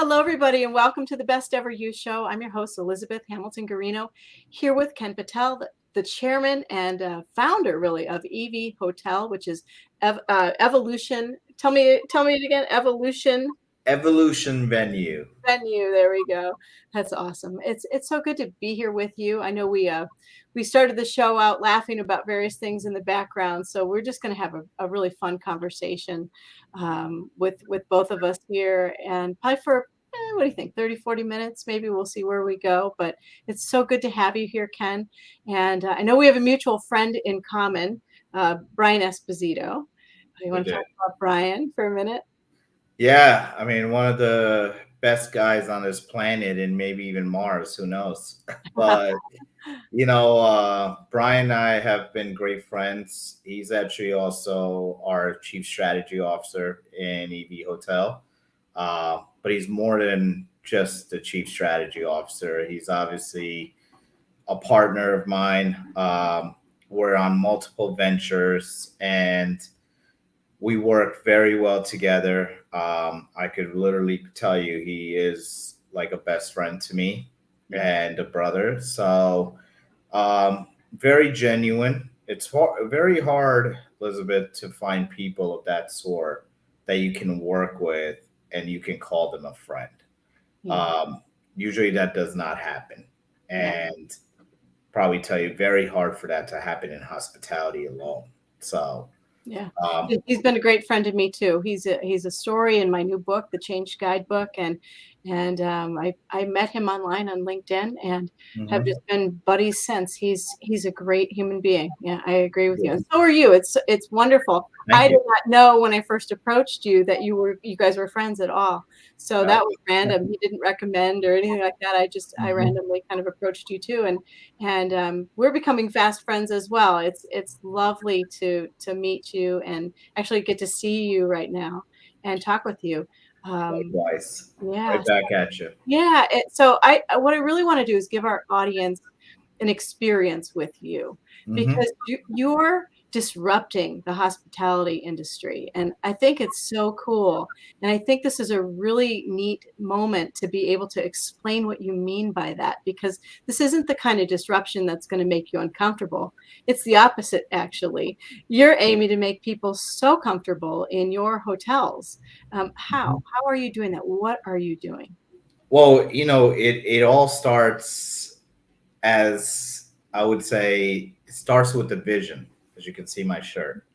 Hello, everybody, and welcome to the Best Ever You Show. I'm your host, Elizabeth Hamilton-Guarino, here with Ken Patel, the chairman and founder, really, of EV Hotel, which is Evolution. Tell me it again. Evolution venue. Venue. There we go. That's awesome. It's so good to be here with you. I know we started the show out laughing about various things in the background, so we're just going to have a really fun conversation with both of us here, and probably for what do you think, 30-40 minutes? Maybe we'll see where we go. But it's so good to have you here, Ken. And I know we have a mutual friend in common, Brian Esposito. You want to talk about Brian for a minute? Yeah, I mean, one of the best guys on this planet and maybe even Mars, who knows? But, Brian and I have been great friends. He's actually also our chief strategy officer in EV Hotel. But he's more than just the chief strategy officer. He's obviously a partner of mine. We're on multiple ventures and we work very well together. I could literally tell you he is like a best friend to me and a brother. So very genuine. It's very hard, Elizabeth, to find people of that sort that you can work with and you can call them a friend. Usually that does not happen. And probably tell you very hard for that to happen in hospitality alone. So yeah, he's been a great friend to me too. He's a story in my new book, The Change Guidebook, and I met him online on LinkedIn and have just been buddies since. He's a great human being. Yeah, I agree with you. And so are you. It's wonderful. I did not know when I first approached you that you guys were friends at all. So that was random. He didn't recommend or anything like that. I randomly kind of approached you too, and we're becoming fast friends as well. It's lovely to meet you and actually get to see you right now and talk with you. Likewise. Yeah. Right back at you. Yeah. So what I really want to do is give our audience an experience with you because you're disrupting the hospitality industry. And I think it's so cool. And I think this is a really neat moment to be able to explain what you mean by that, because this isn't the kind of disruption that's going to make you uncomfortable. It's the opposite, actually. You're aiming to make people so comfortable in your hotels. How are you doing that? What are you doing? Well, it all starts as I would say, it starts with the vision, as you can see my shirt.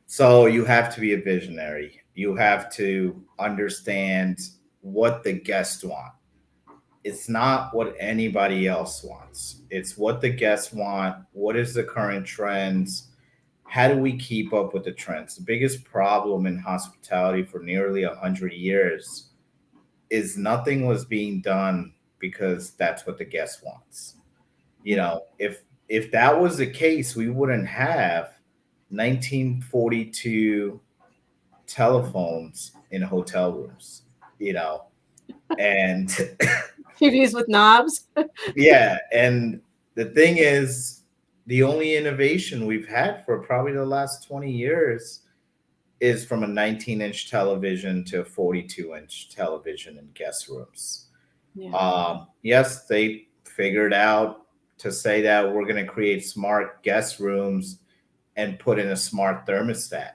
So you have to be a visionary. You have to understand what the guests want. It's not what anybody else wants. It's what the guests want. What is the current trends? How do we keep up with the trends? The biggest problem in hospitality for nearly 100 years is nothing was being done because that's what the guest wants. If that was the case, we wouldn't have 1942 telephones in hotel rooms, and TVs with knobs. yeah. And the thing is, the only innovation we've had for probably the last 20 years is from a 19-inch television to a 42-inch television in guest rooms. Yes, they figured out to say that we're going to create smart guest rooms and put in a smart thermostat.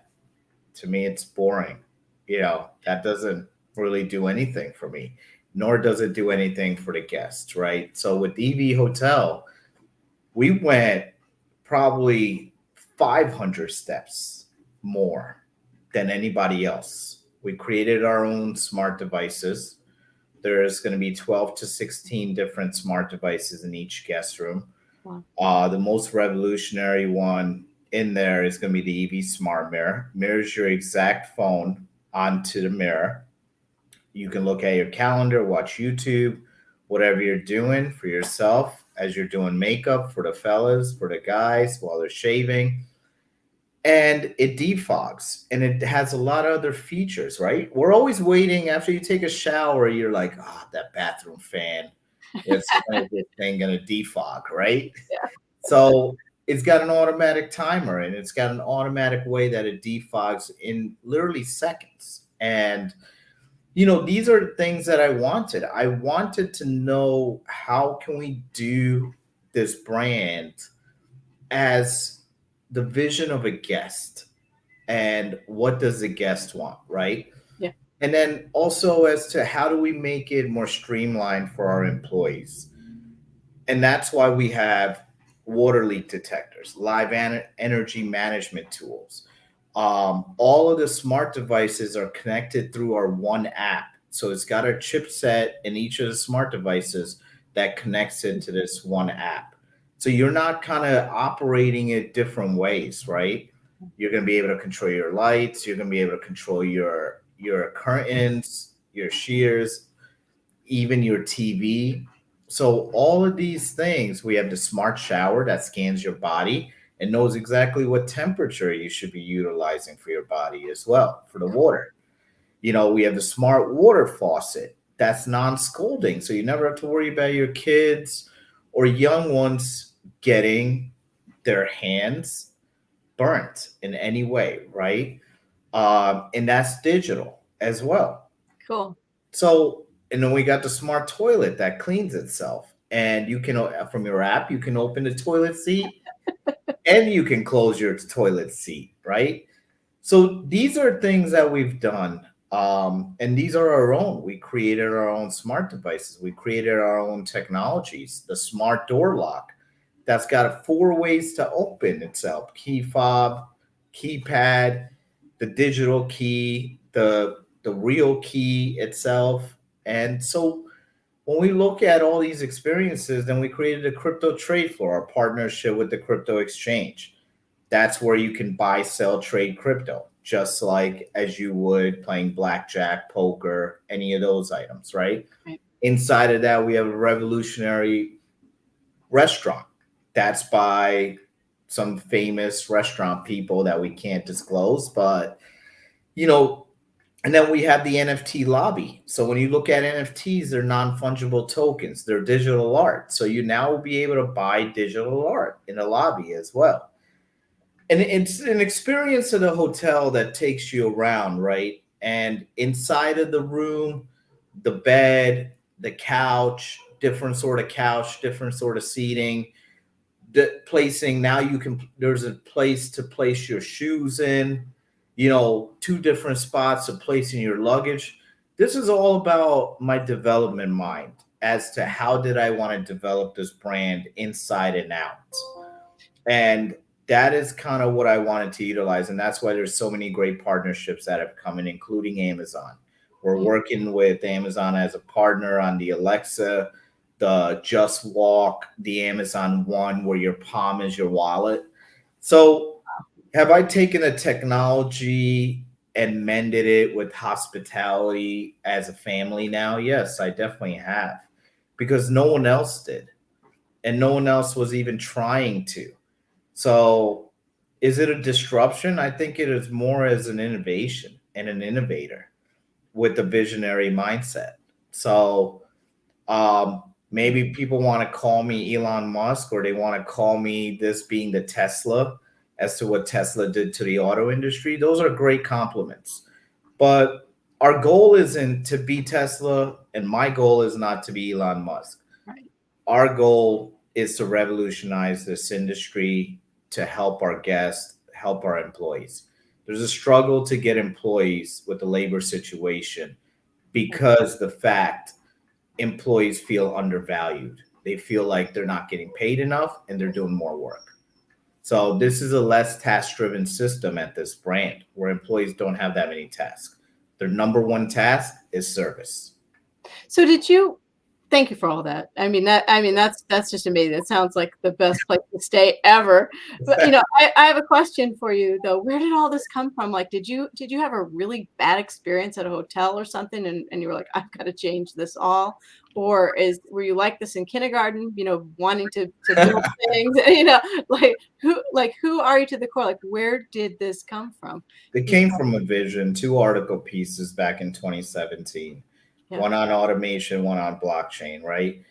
To me, it's boring. That doesn't really do anything for me, nor does it do anything for the guests, right? So with EV Hotel, we went probably 500 steps more than anybody else. We created our own smart devices. There's going to be 12 to 16 different smart devices in each guest room. Wow. The most revolutionary one in there is going to be the EV Smart Mirror. Mirrors your exact phone onto the mirror. You can look at your calendar, watch YouTube, whatever you're doing for yourself as you're doing makeup for the fellas, for the guys while they're shaving. And it defogs and it has a lot of other features, right? We're always waiting after you take a shower. You're like, that bathroom fan. It's this thing going to defog, right? Yeah. So it's got an automatic timer and it's got an automatic way that it defogs in literally seconds. And, these are things that I wanted. I wanted to know, how can we do this brand as the vision of a guest, and what does the guest want, right? Yeah. And then also as to how do we make it more streamlined for our employees. And that's why we have water leak detectors, live energy management tools. All of the smart devices are connected through our one app. So it's got a chipset in each of the smart devices that connects into this one app. So you're not kind of operating it different ways, right? You're going to be able to control your lights. You're going to be able to control your curtains, your shears, even your TV. So all of these things, we have the smart shower that scans your body and knows exactly what temperature you should be utilizing for your body as well for the water. We have the smart water faucet that's non-scalding, so you never have to worry about your kids or young ones getting their hands burnt in any way, right? And that's digital as well. Cool. So, and then we got the smart toilet that cleans itself. And you can, from your app, you can open the toilet seat and you can close your toilet seat, right? So these are things that we've done. And these are our own. We created our own smart devices. We created our own technologies. The smart door lock that's got 4 ways to open itself: key fob, keypad, the digital key, the real key itself. And so when we look at all these experiences, then we created a crypto trade floor, our partnership with the crypto exchange. That's where you can buy, sell, trade crypto, just like as you would playing blackjack, poker, any of those items, right? Right. Inside of that, we have a revolutionary restaurant that's by some famous restaurant people that we can't disclose, but you know, and then we have the NFT lobby. So when you look at NFTs, they're non-fungible tokens. They're digital art. So you now will be able to buy digital art in the lobby as well. And it's an experience at a hotel that takes you around, right? And inside of the room, the bed, the couch, different sort of seating, the placing. Now you can, there's a place to place your shoes in, 2 different spots of placing your luggage. This is all about my development mind as to how did I want to develop this brand inside and out. And that is kind of what I wanted to utilize. And that's why there's so many great partnerships that have come in, including Amazon. We're working with Amazon as a partner on the Alexa, the Just Walk, the Amazon One, where your palm is your wallet. So have I taken a technology and mended it with hospitality as a family now? Yes, I definitely have, because no one else did. And no one else was even trying to. So is it a disruption? I think it is more as an innovation and an innovator with a visionary mindset. So maybe people want to call me Elon Musk, or they want to call me this being the Tesla as to what Tesla did to the auto industry. Those are great compliments. But our goal isn't to be Tesla, and my goal is not to be Elon Musk. Right. Our goal is to revolutionize this industry, to help our guests, help our employees. There's a struggle to get employees with the labor situation because the fact employees feel undervalued. They feel like they're not getting paid enough and they're doing more work. So this is a less task-driven system at this brand where employees don't have that many tasks. Their number one task is service. So thank you for all that. That's just amazing. It sounds like the best place to stay ever. But I have a question for you though. Where did all this come from? Like, did you have a really bad experience at a hotel or something and you were like, I've got to change this all? Or were you like this in kindergarten, wanting to build things, who are you to the core? Like, where did this come from? It came from a vision, 2 article pieces back in 2017. Yeah. One on automation, one on blockchain, right?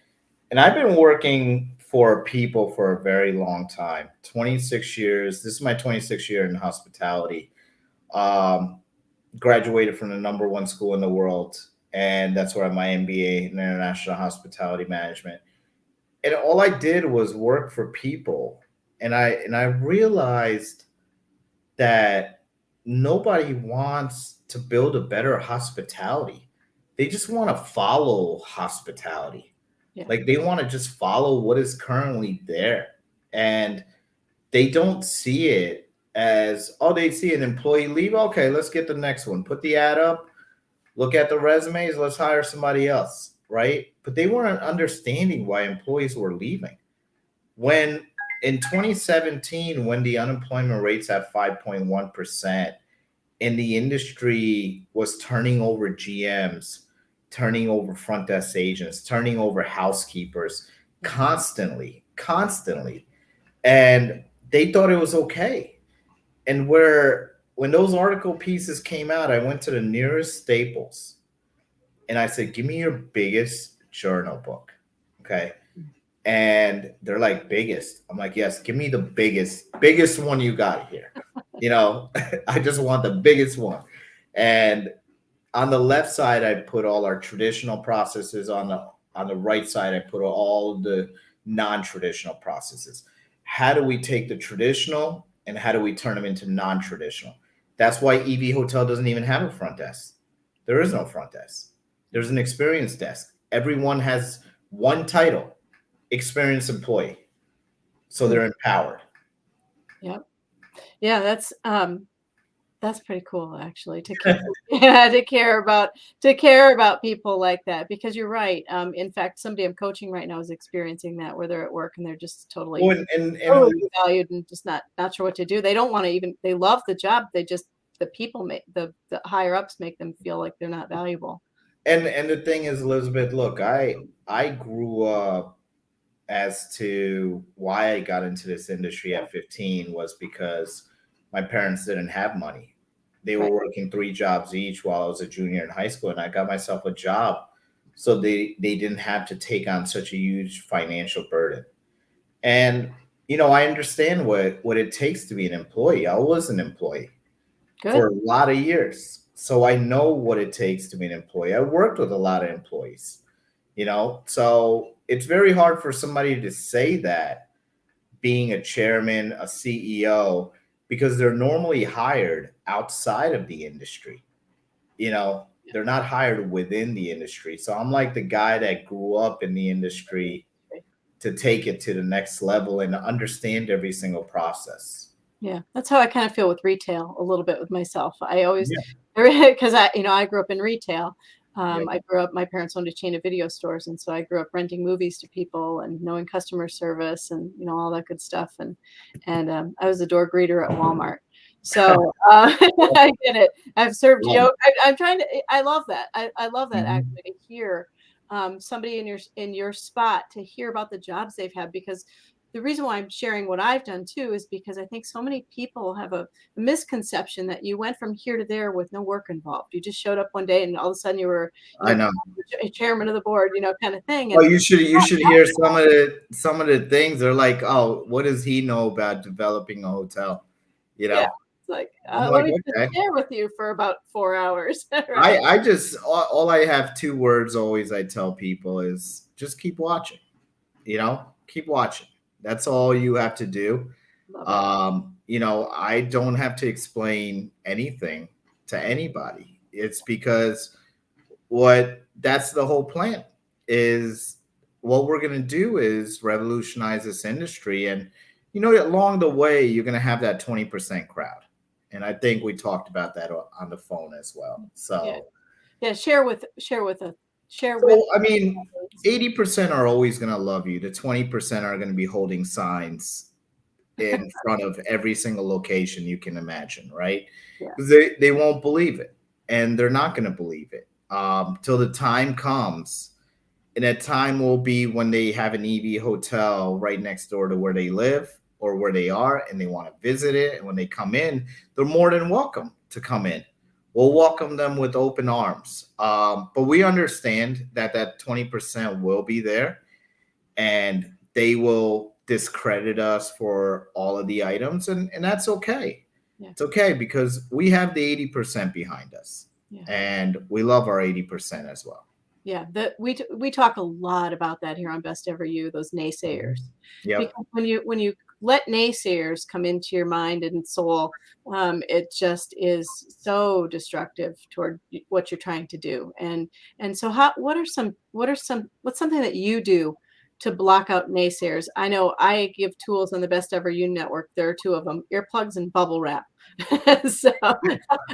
And I've been working for people for a very long time, 26 years. This is my 26th year in hospitality. Graduated from the number one school in the world and that's where I have my MBA in international hospitality management. And all I did was work for people, and I realized that nobody wants to build a better hospitality. They just want to follow hospitality. Yeah. Like they want to just follow what is currently there. And they don't see it as, oh, they see an employee leave. Okay, let's get the next one. Put the ad up, look at the resumes, let's hire somebody else, right? But they weren't understanding why employees were leaving. When in 2017, when the unemployment rates at 5.1%, and the industry was turning over GMs, turning over front desk agents, turning over housekeepers constantly. And they thought it was okay. And when those article pieces came out, I went to the nearest Staples and I said, give me your biggest journal book. Okay. And they're like, biggest. I'm like, yes, give me the biggest one you got here. I just want the biggest one. And on the left side, I put all our traditional processes. On the right side, I put all the non-traditional processes. How do we take the traditional and how do we turn them into non-traditional? That's why EV Hotel doesn't even have a front desk. There is no front desk. There's an experience desk. Everyone has one title, experienced employee. So they're empowered. Yep. Yeah, that's pretty cool actually to care, yeah, to care about people like that, because you're right. In fact, somebody I'm coaching right now is experiencing that, where they're at work and they're just totally Well, totally devalued and just not sure what to do. They don't want to even, they love the job. They just, the people make the higher ups make them feel like they're not valuable. and the thing is, Elizabeth, look, I grew up, as to why I got into this industry at 15 was because my parents didn't have money. They were Right. working 3 jobs each while I was a junior in high school, and I got myself a job so they didn't have to take on such a huge financial burden. And I understand what it takes to be an employee. I was an employee for Good. a lot of years. So I know what it takes to be an employee. I worked with a lot of employees, so it's very hard for somebody to say that being a chairman, a CEO, because they're normally hired outside of the industry. They're not hired within the industry. So I'm like the guy that grew up in the industry to take it to the next level and to understand every single process. Yeah, that's how I kind of feel with retail a little bit with myself. I always, Yeah. because I grew up in retail. Yep. My parents owned a chain of video stores. And so I grew up renting movies to people and knowing customer service and, all that good stuff. And I was a door greeter at Walmart. So I get it. I've served Love yo. I'm trying to, I love that. I love it. that Mhm. actually, to hear somebody in your spot, to hear about the jobs they've had, because the reason why I'm sharing what I've done too is because I think so many people have a misconception that you went from here to there with no work involved. You just showed up one day and all of a sudden you were, I know. chairman of the board, kind of thing. Well, And you should hear some of the things. They're like, oh, what does he know about developing a hotel? You yeah, know, it's like, I'm let like, me just okay. share with you for about 4 hours, right? I just all I have 2 words always I tell people is just keep watching. Keep watching. That's all you have to do. Love it. I don't have to explain anything to anybody. It's because that's the whole plan is what we're going to do is revolutionize this industry. And along the way you're going to have that 20% crowd, and I think we talked about that on the phone as well. Yeah, So yeah. Share with. so I mean, 80% are always going to love you. The 20% are going to be holding signs in front of every single location you can imagine, right? Yeah, Because they won't believe it, and they're not going to believe it till the time comes. And that time will be when they have an EV hotel right next door to where they live or where they are, and they want to visit it. And when they come in, they're more than welcome to come in. We'll welcome them with open arms. But we understand that 20% will be there, and they will discredit us for all of the items. And that's okay. yeah, It's okay because we have the 80% behind us. Yeah. and we love our 80% as well. Yeah, we talk a lot about that here on Best Ever You, those naysayers, Yep. because when you let naysayers come into your mind and soul, it just is so destructive toward what you're trying to do. And so, what's something that you do to block out naysayers? I know I give tools on the Best Ever You network. There are two of them: earplugs and bubble wrap. So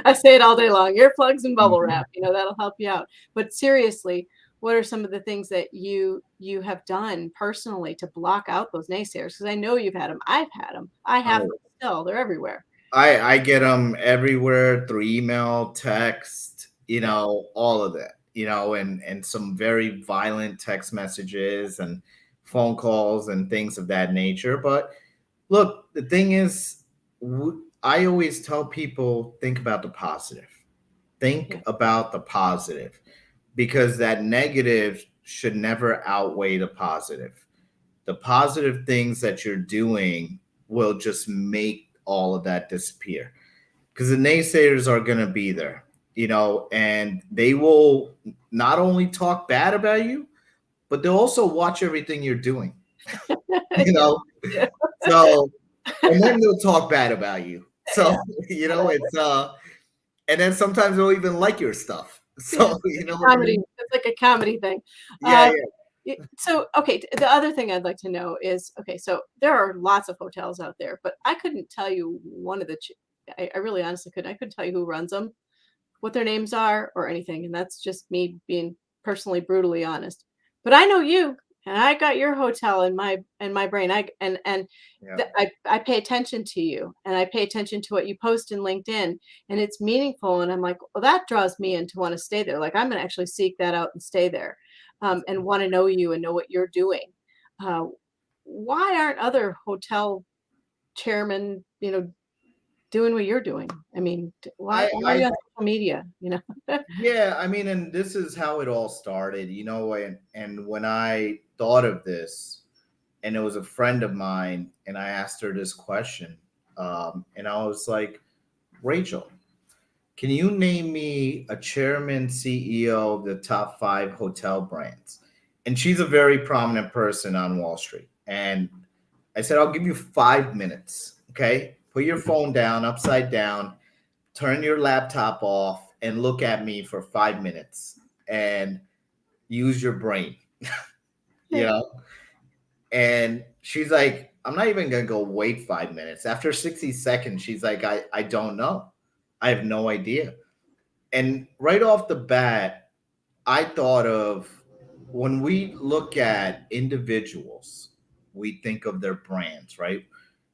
I say it all day long: earplugs and bubble Mhm. wrap. That'll help you out. But seriously, what are some of the things that you have done personally to block out those naysayers? Because I know you've had them. I've had them. I have them Oh, still. They're everywhere. I get them everywhere through email, text, Yeah. all of that, and some very violent text messages and phone calls and things of that nature. But look, the thing is, I always tell people, think about the positive. Think Yeah. about the positive, because that negative should never outweigh the positive. The positive things that you're doing will just make all of that disappear, because the naysayers are going to be there, and they will not only talk bad about you, but they'll also watch everything you're doing, you Yeah. know. Yeah. So, and then they'll talk bad about you. Yeah. So, it's and then sometimes they'll even like your stuff. Yeah. So, you know Like a what I comedy. mean? It's like a comedy thing. Yeah, Uh, yeah. so, okay, the other thing I'd like to know is, okay, so there are lots of hotels out there, but I couldn't tell you one of the. I really honestly couldn't. I couldn't tell you who runs them, what their names are, or anything, and that's just me being personally brutally honest. But I know you, and I got your hotel in my brain. Yeah. I pay attention to you, and I pay attention to what you post in LinkedIn, and it's meaningful, and I'm like, well, that draws me in to want to stay there. Like I'm gonna actually seek that out and stay there, and want to know you and know what you're doing. Uh, why aren't other hotel chairmen, doing what you're doing? I mean, why are I you on social media? Yeah, I mean, and this is how it all started, and when I thought of this, and it was a friend of mine, and I asked her this question, and I was like, Rachel, can you name me a chairman, CEO of the top 5 hotel brands? And she's a very prominent person on Wall Street. And I said, I'll give you 5 minutes. Okay. Put your phone down, upside down, turn your laptop off, and look at me for 5 minutes and use your brain, you know? And she's like, I'm not even going to go wait 5 minutes. After 60 seconds, she's like, I don't know. I have no idea. And right off the bat, I thought of, when we look at individuals, we think of their brands, right?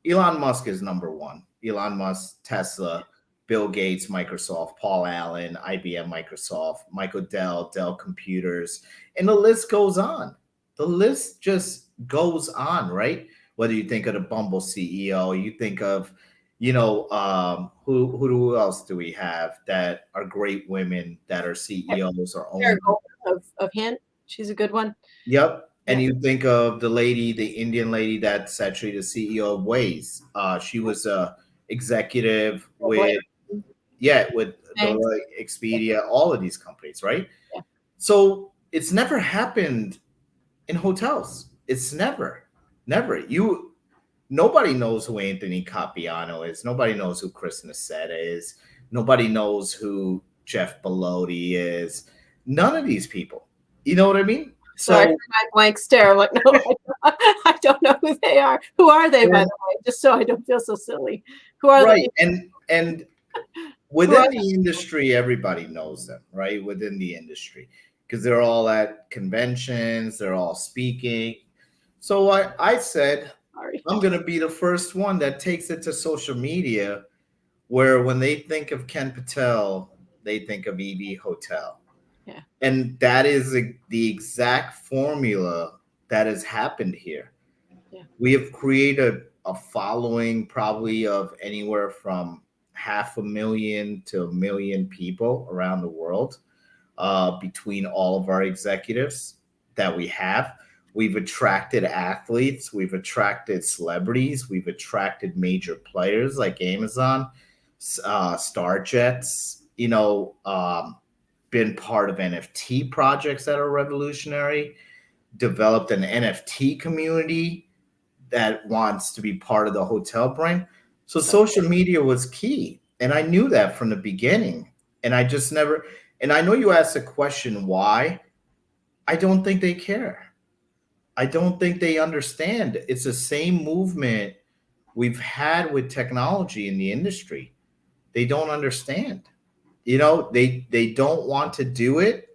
Elon Musk is number one. Elon Musk, Tesla, Bill Gates, Microsoft, Paul Allen, IBM, Microsoft, Michael Dell, Dell Computers, and the list goes on. The list just goes on, right? Whether you think of the Bumble CEO, you think of, who else do we have that are great women that are CEOs or Sarah owners? Goldman of Hint, she's a good one. Yep. And Yeah. you think of the Indian lady that's actually the CEO of Waze. She was a executive Oh, boy. with Thanks. the Expedia, all of these companies, right? Yeah. So it's never happened in hotels. It's never. Nobody knows who Anthony Capiano is. Nobody knows who Chris Nassetta is. Nobody knows who Jeff Bellotti is. None of these people. You know what I mean? Sorry for So, my blank stare. I'm like, no, I don't know who they are. Who are they, by the and way? Just so I don't feel so silly. Who are the right, people? and Who are within the industry, everybody knows them, right? Within the industry, because they're all at conventions, they're all speaking. So I said, sorry. I'm gonna be the first one that takes it to social media, where when they think of Ken Patel, they think of EV Hotel. Yeah. And that is the exact formula that has happened here. Yeah. We have created a following, probably of anywhere from 500,000 to 1 million people around the world, between all of our executives that we have. We've attracted athletes, we've attracted celebrities, we've attracted major players like Amazon, Star Jets, you know, been part of NFT projects that are revolutionary, developed an NFT community that wants to be part of the hotel brand. So That's social media was key. And I knew that from the beginning. And I just never, and I know you asked the question why. I don't think they care. I don't think they understand. It's the same movement we've had with technology in the industry. They don't understand. They don't want to do it,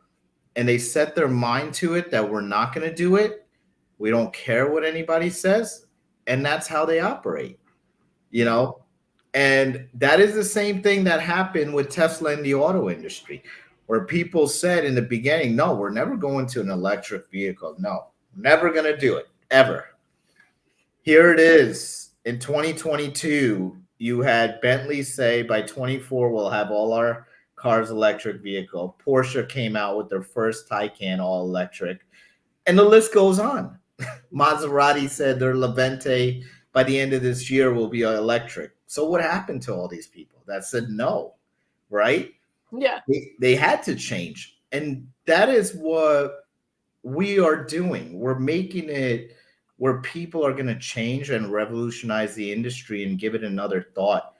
and they set their mind to it that we're not going to do it. We don't care what anybody says, and that's how they operate. you know and that is the same thing that happened with Tesla in the auto industry, where people said in the beginning, no, we're never going to an electric vehicle. No, never going to do it ever. Here it is in 2022. You had Bentley say by 24 we'll have all our cars electric vehicle. Porsche came out with their first Taycan all electric, and the list goes on. Maserati said their Levante by the end of this year will be electric. So what happened to all these people that said no, right? yeah. They had to change. And that is what we are doing. We're making it where people are going to change and revolutionize the industry and give it another thought.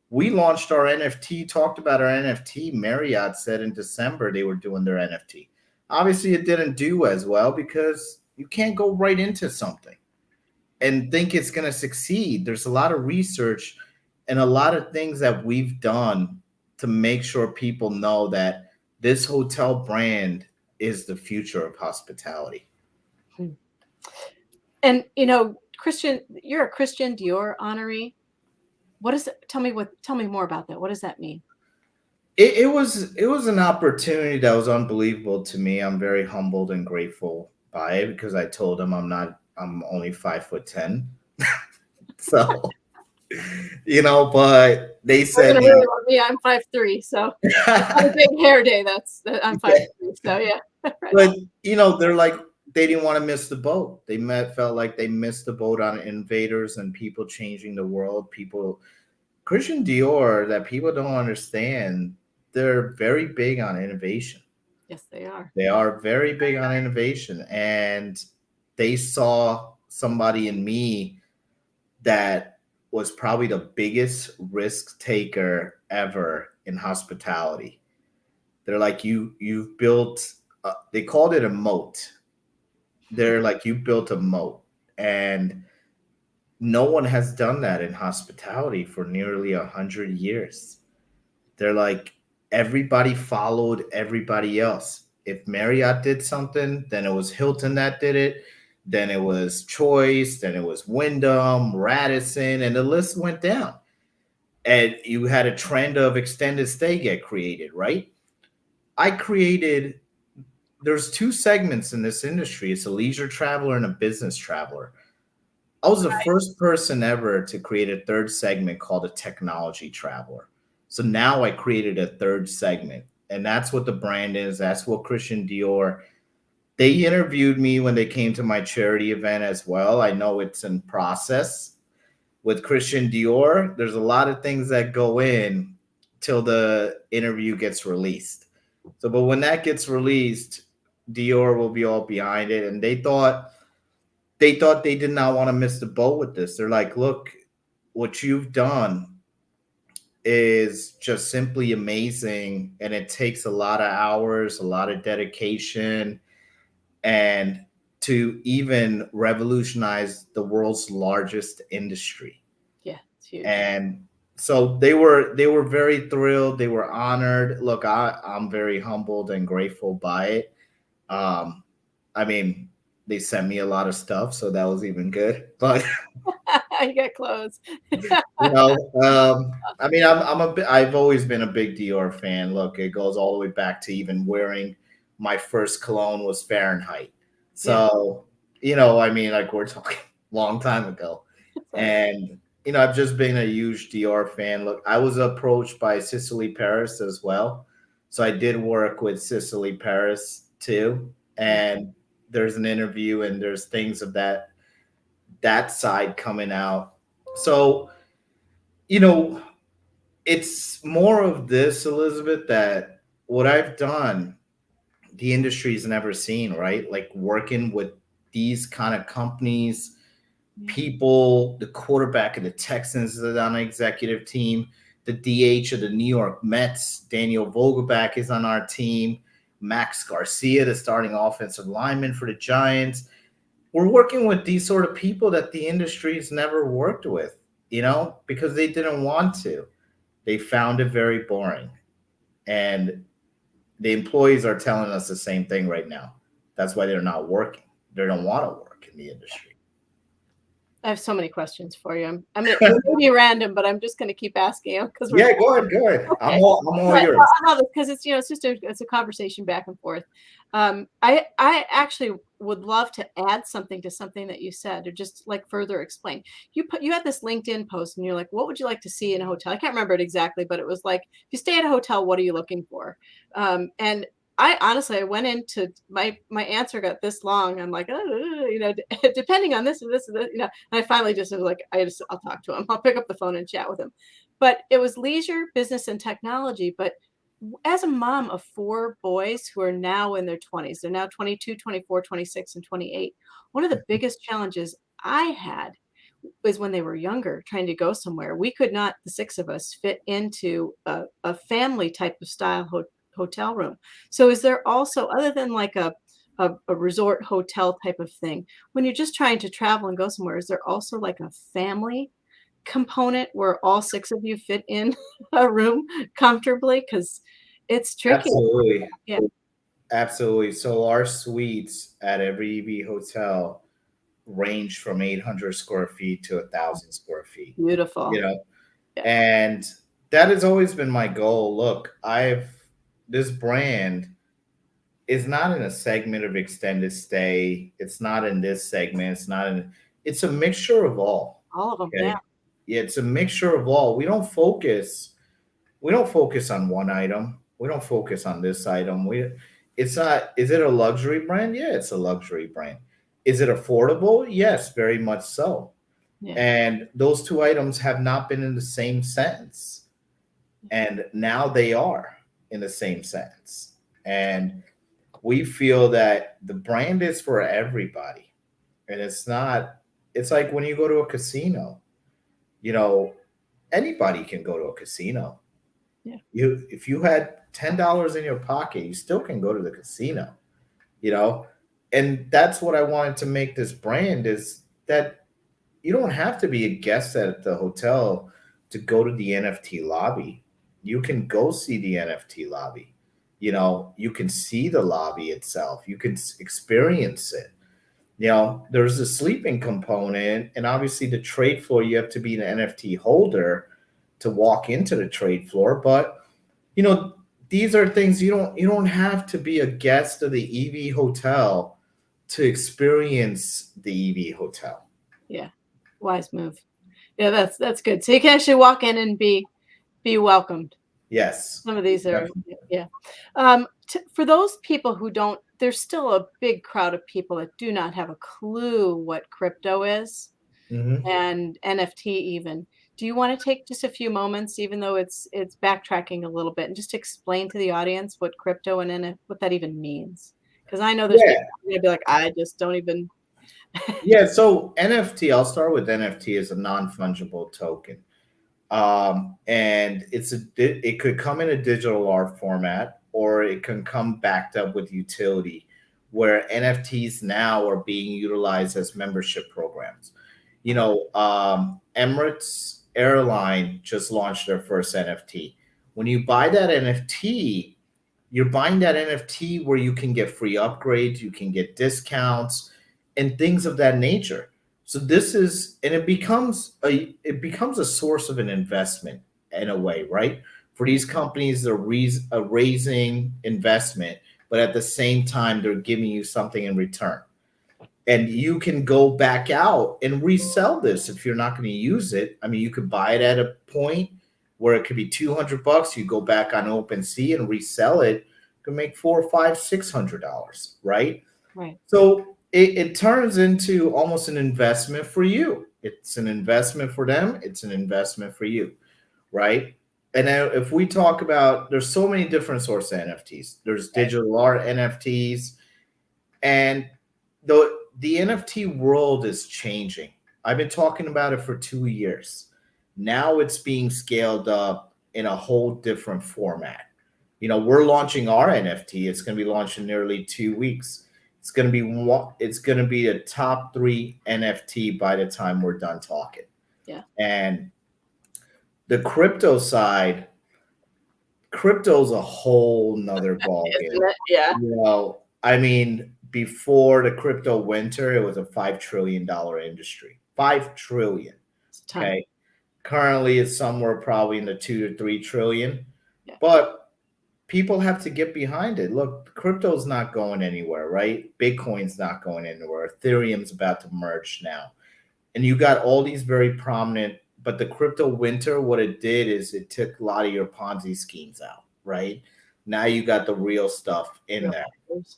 We launched our NFT, talked about our NFT. Marriott said in December they were doing their NFT. Obviously, it didn't do as well because you can't go right into something and think it's going to succeed. There's a lot of research and a lot of things that we've done to make sure people know that this hotel brand is the future of hospitality. Hmm. And Christian, you're a Christian Dior honoree. What is it? Tell me more about that. What does that mean? It was an opportunity that was unbelievable to me. I'm very humbled and grateful by it because I told them I'm only 5'10". So, but they You're said gonna really love me. I'm 5'3", so on a big hair day, I'm 5'3", so yeah. Right but on. they're like they didn't want to miss the boat. Felt like they missed the boat on innovators and people changing the world. People, Christian Dior, that people don't understand. They're very big on innovation. Yes, they are. They are very big on innovation, and they saw somebody in me that was probably the biggest risk taker ever in hospitality. They're like, you've built. They called it a moat. They're like, you built a moat, and no one has done that in hospitality for nearly 100 years. They're like, everybody followed everybody else. If Marriott did something, then it was Hilton that did it. Then it was Choice. Then it was Wyndham, Radisson, and the list went down. And you had a trend of extended stay get created, right? I created, there's two segments in this industry. It's a leisure traveler and a business traveler. I was the first person ever to create a third segment called a technology traveler. So now I created a third segment, and that's what the brand is. That's what Christian Dior. They interviewed me when they came to my charity event as well. I know it's in process with Christian Dior. There's a lot of things that go in till the interview gets released. So, but when that gets released, Dior will be all behind it, and they thought they did not want to miss the boat with this. They're like, look, what you've done is just simply amazing. And it takes a lot of hours, a lot of dedication, and to even revolutionize the world's largest industry. Yeah, it's huge. And so they were very thrilled. They were honored. Look, I'm very humbled and grateful by it. Um, I mean, they sent me a lot of stuff, so that was even good. But You get clothes. you know, I mean, I've always been a big Dior fan. Look, it goes all the way back to even wearing my first cologne was Fahrenheit. Yeah, So, I mean, like we're talking long time ago, that's all right. and I've just been a huge Dior fan. Look, I was approached by Cicely Paris as well, so I did work with Cicely Paris too, Yeah. and there's an interview and there's things of that side coming out. So, you know, it's more of this, Elizabeth, that what I've done, the industry's never seen, right? Like working with these kind of companies, people, the quarterback of the Texans is on the executive team, the DH of the New York Mets, Daniel Vogelback is on our team, Max Garcia, the starting offensive lineman for the Giants. We're working with these sort of people that the industry's never worked with, because they didn't want to. They found it very boring. And the employees are telling us the same thing right now. That's why they're not working. They don't want to work in the industry. I have so many questions for you. I'm gonna it may be random, but I'm just gonna keep asking you because we're Yeah, go ahead, go ahead. okay. I'm all yours. I love it because it's just it's a conversation back and forth. I actually would love to add something to something that you said, or just like further explain. You had this LinkedIn post, and you're like, what would you like to see in a hotel? I can't remember it exactly, but it was like, if you stay at a hotel, what are you looking for? And I honestly, I went into my answer got this long. I'm like, depending on this and this and this, And I finally just was like, I'll talk to him. I'll pick up the phone and chat with him. But it was leisure, business, and technology. But as a mom of 4 boys who are now in their 20s, they're now 22, 24, 26, and 28. One of the biggest challenges I had was when they were younger, trying to go somewhere. We could not, the 6 of us, fit into a family type of style hotel room. So is there also, other than like a resort hotel type of thing, when you're just trying to travel and go somewhere, is there also like a family component where all 6 of you fit in a room comfortably? Because it's tricky. Absolutely. Yeah. Absolutely. So our suites at every EV hotel range from 800 square feet to 1,000 square feet, Beautiful. you know, Yeah. and that has always been my goal. Look, this brand is not in a segment of extended stay. It's not in this segment. It's a mixture of all. All of them. Yeah. Okay. Yeah, it's a mixture of all. We don't focus on one item. We don't focus on this item. It's not, is it a luxury brand? Yeah, it's a luxury brand. Is it affordable? Yes, very much so. Yeah. And those two items have not been in the same sentence. And now they are in the same sentence. And we feel that the brand is for everybody. And it's like when you go to a casino, you know, anybody can go to a casino. Yeah. If you had $10 in your pocket, you still can go to the casino, you know? And that's what I wanted to make this brand, is that you don't have to be a guest at the hotel to go to the NFT lobby. You can go see the NFT lobby. You can see the lobby itself. You can experience it. There's a sleeping component, and obviously the trade floor, you have to be an NFT holder to walk into the trade floor. But you know, these are things you don't have to be a guest of the EV hotel to experience the EV hotel. Yeah. Wise move. Yeah, that's good. So you can actually walk in and be welcomed. Yes, Some of these are, definitely. yeah. For those people who don't, there's still a big crowd of people that do not have a clue what crypto is Hmm. and NFT even. Do you want to take just a few moments, even though it's backtracking a little bit, and just explain to the audience what crypto and what that even means? Because I know there's people Yeah, who are gonna be like, I just don't even. yeah. So NFT, I'll start with NFT as a non-fungible token. And it could come in a digital art format, or it can come backed up with utility, where NFTs now are being utilized as membership programs. Emirates Airline just launched their first NFT. When you buy that NFT, you're buying that NFT where you can get free upgrades, you can get discounts, and things of that nature. So it becomes a source of an investment in a way, right? For these companies, they're raising investment, but at the same time, they're giving you something in return. And you can go back out and resell this if you're not going to use it. I mean, you could buy it at a point where it could be $200. You go back on OpenSea and resell it. You can make $400, $500, $600, right? Right. So it turns into almost an investment for you. It's an investment for them. It's an investment for you, right? And then if we talk about, there's so many different sorts of NFTs. There's digital art NFTs, and the NFT world is changing. I've been talking about it for 2 years. Now it's being scaled up in a whole different format. We're launching our NFT. It's going to be launched in nearly 2 weeks. It's going to be a top 3 NFT by the time we're done talking. Yeah. And the crypto side, crypto's a whole nother ballgame. Yeah. I mean, before the crypto winter, it was a $5 trillion industry. 5 trillion. Okay. Currently, it's somewhere probably in the 2 to 3 trillion. Yeah. But people have to get behind it. Look, crypto's not going anywhere, right? Bitcoin's not going anywhere. Ethereum's about to merge now. And you got all these very prominent, but the crypto winter, what it did is it took a lot of your Ponzi schemes out, right? Now you got the real stuff in there.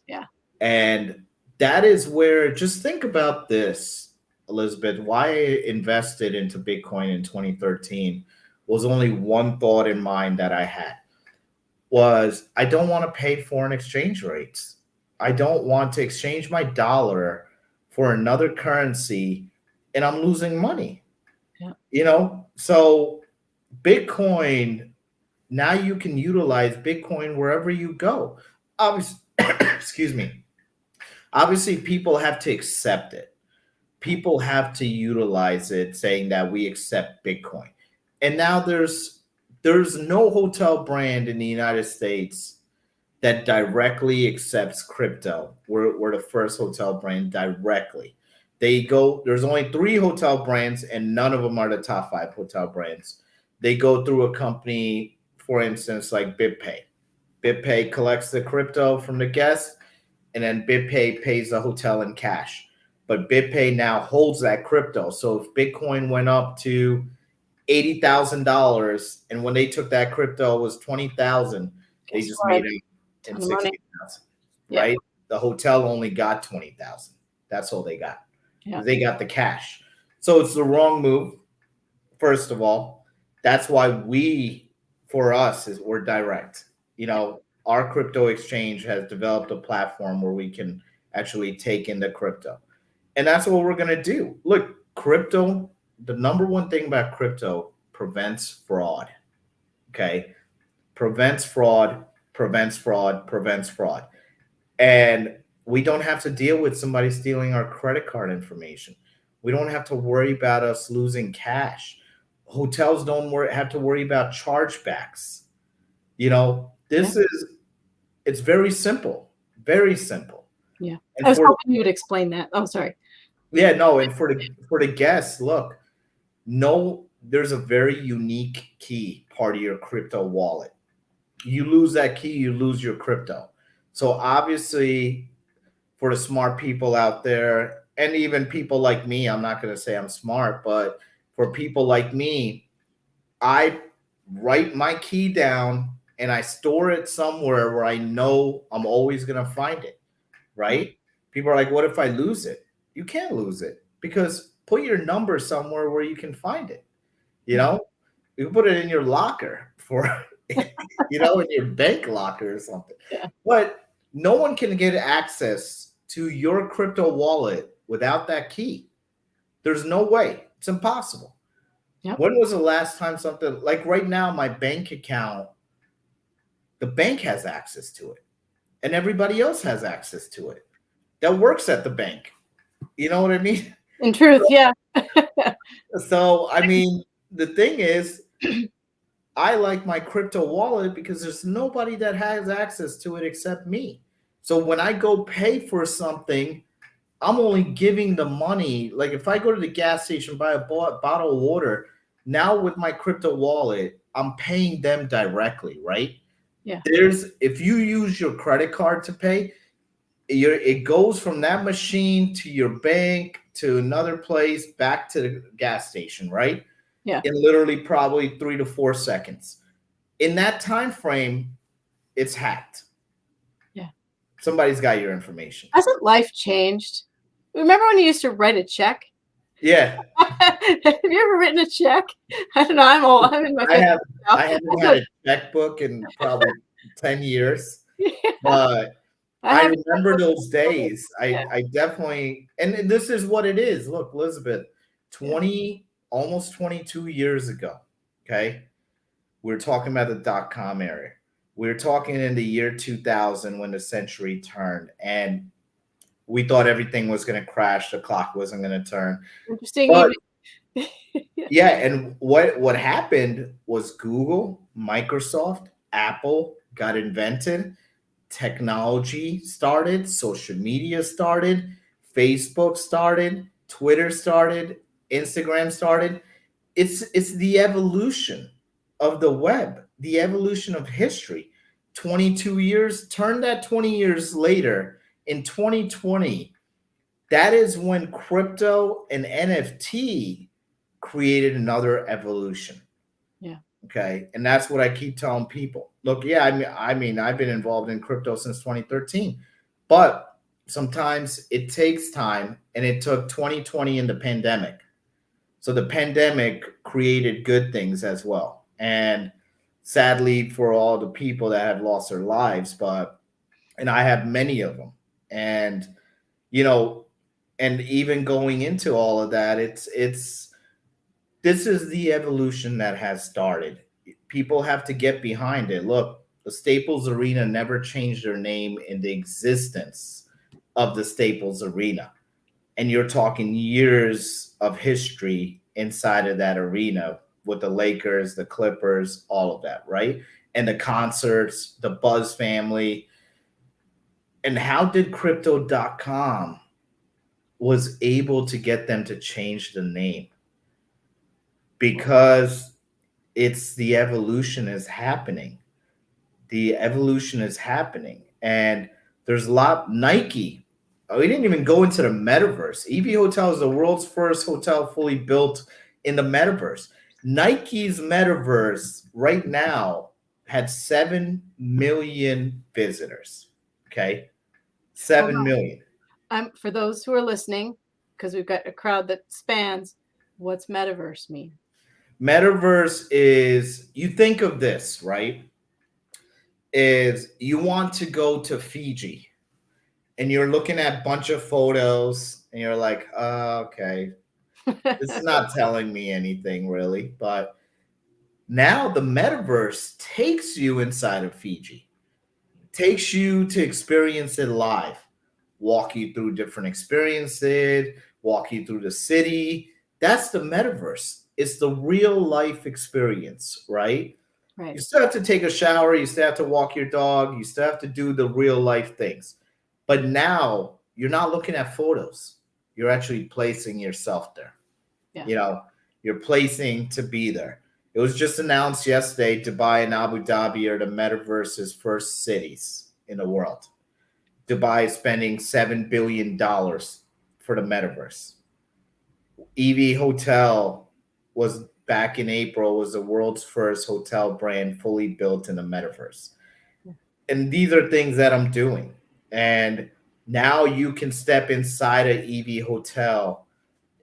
Yeah. And that is where, just think about this, Elizabeth, why I invested into Bitcoin in 2013 was only one thought in mind that I had was I don't want to pay foreign exchange rates. I don't want to exchange my dollar for another currency and I'm losing money. Yeah. So Bitcoin, now you can utilize Bitcoin wherever you go. Obviously, excuse me. Obviously, people have to accept it. People have to utilize it, saying that we accept Bitcoin. And now there's no hotel brand in the United States that directly accepts crypto. We're the first hotel brand directly. There's only 3 hotel brands, and none of them are the top 5 hotel brands. They go through a company, for instance, like BitPay. BitPay collects the crypto from the guests, and then BitPay pays the hotel in cash. But BitPay now holds that crypto. So if Bitcoin went up to $80,000, and when they took that crypto it was 20,000, they just made it in 60,000, right? The hotel only got 20,000. That's all they got. Yeah. They got the cash. So it's the wrong move. First of all, that's why we're direct. Our crypto exchange has developed a platform where we can actually take in the crypto. And that's what we're going to do. Look, crypto, the number one thing about crypto, prevents fraud. Okay? Prevents fraud, prevents fraud, prevents fraud. And we don't have to deal with somebody stealing our credit card information. We don't have to worry about us losing cash. Hotels don't have to worry about chargebacks. It's very simple, very simple. Yeah. I was hoping you would explain that. Oh, sorry. Yeah, no. And for the guests, look, there's a very unique key part of your crypto wallet. You lose that key, you lose your crypto. So obviously, for the smart people out there, and even people like me, I'm not going to say I'm smart, but for people like me, I write my key down and I store it somewhere where I know I'm always going to find it, right? People are like, what if I lose it? You can't lose it, because put your number somewhere where you can find it. You can put it in your locker in your bank locker or something. Yeah. But no one can get access to your crypto wallet without that key. There's no way. It's impossible. Yep. When was the last time something like right now, my bank account, the bank has access to it and everybody else has access to it that works at the bank. You know what I mean? In truth, yeah. So, I mean, the thing is, I like my crypto wallet because there's nobody that has access to it except me. So when I go pay for something, I'm only giving the money. Like if I go to the gas station, buy a bottle of water, now with my crypto wallet, I'm paying them directly, right? Yeah. If you use your credit card to pay, it goes from that machine to your bank to another place back to the gas station, right? Yeah. In literally probably 3 to 4 seconds. In that time frame, it's hacked. Yeah. Somebody's got your information. Hasn't life changed? Remember when you used to write a check? Yeah, Have you ever written a check? I don't know. I'm old. I'm in my I 50s have. now. I haven't had a checkbook in probably 10 years, but I I have a remember checkbook. those days. Yeah, I definitely, and this is what it is. Look, Elizabeth, yeah. almost 22 years ago. Okay, we're talking about the .com era. We're talking in the year 2000 when the century turned, and we thought everything was going to crash. The clock wasn't going to turn, Interesting but evening. Yeah. yeah, and what happened was Google, Microsoft, Apple got invented, technology started, social media started, Facebook started, Twitter started, Instagram started. It's the evolution of the web, the evolution of history. 22 years, turn that 20 years later in 2020, that is when crypto and NFT created another evolution. Yeah. Okay. And that's what I keep telling people. Look, yeah, I mean, I've been involved in crypto since 2013, but sometimes it takes time, and it took 2020 and the pandemic. So the pandemic created good things as well. And sadly for all the people that have lost their lives, but and I have many of them. And you know, and even going into all of that, it's this is the evolution that has started. People have to get behind it. Look, the Staples Arena never changed their name in the existence of the Staples Arena. And you're talking years of history inside of that arena with the Lakers, the Clippers, all of that, right? And the concerts, the Buzz family. And how did crypto.com was able to get them to change the name? Because it's the evolution is happening. The evolution is happening. And there's a lot Nike. We didn't even go into the metaverse. EV Hotel is the world's first hotel fully built in the metaverse. Nike's metaverse right now had 7 million visitors. Okay. Hold 7 on. million. For those who are listening, because we've got a crowd that spans, what's metaverse mean? Metaverse is, you think of this, right? Is you want to go to Fiji and you're looking at a bunch of photos and you're like, okay, this is not telling me anything really. But now the metaverse takes you inside of Fiji, takes you to experience it live, walk you through different experiences, walk you through the city. That's the metaverse. It's the real life experience, right? You Right. still have to take a shower, you still have to walk your dog, you still have to do the real life things. But now you're not looking at photos. You're actually placing yourself there. Yeah. You know, you're placing to be there. It was just announced yesterday Dubai and Abu Dhabi are the metaverse's first cities in the world. Dubai is spending $7 billion for the metaverse. EV Hotel was back in April, was the world's first hotel brand fully built in the metaverse. And these are things that I'm doing. And now you can step inside a EV Hotel